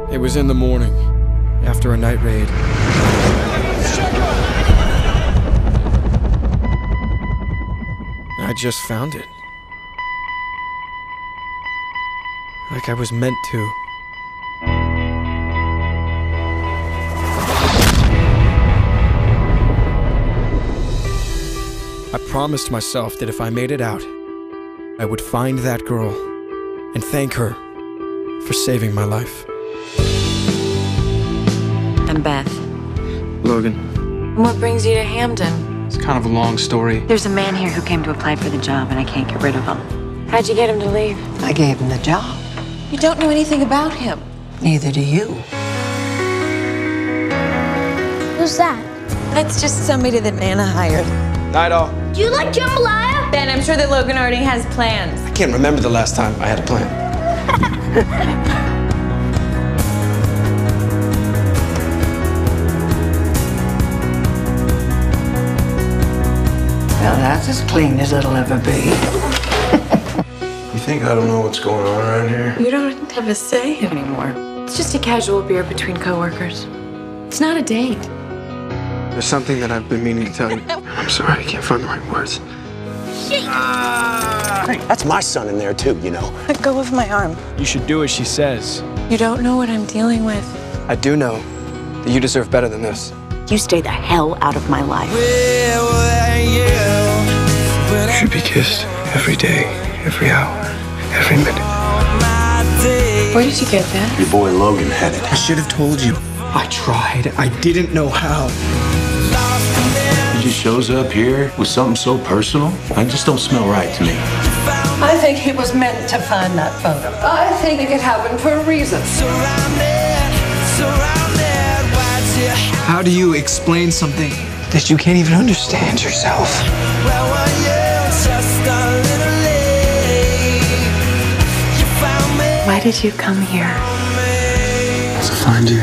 It was in the morning, after a night raid. I just found it. Like I was meant to. I promised myself that if I made it out, I would find that girl and thank her for saving my life. I'm Beth. Logan. What brings you to Hamden? It's kind of a long story. There's a man here who came to apply for the job, and I can't get rid of him. How'd you get him to leave? I gave him the job. You don't know anything about him. Neither do you. Who's that? That's just somebody that Nana hired. Night all. Do you like jambalaya? Ben, I'm sure that Logan already has plans. I can't remember the last time I had a plan. Well, that's as clean as it'll ever be. You think I don't know what's going on around here? You don't have a say anymore. It's just a casual beer between coworkers. It's not a date. There's something that I've been meaning to tell you. I'm sorry, I can't find the right words. Hey, that's my son in there too, you know. Let go of my arm. You should do as she says. You don't know what I'm dealing with. I do know that you deserve better than this. You stay the hell out of my life. You should be kissed every day, every hour, every minute. Where did you get that? Your boy Logan had it. I should have told you. I tried. I didn't know how. He just shows up here with something so personal. I just don't smell right to me. I think he was meant to find that photo. I think it happened for a reason. How do you explain something that you can't even understand yourself? Why did you come here? To find you.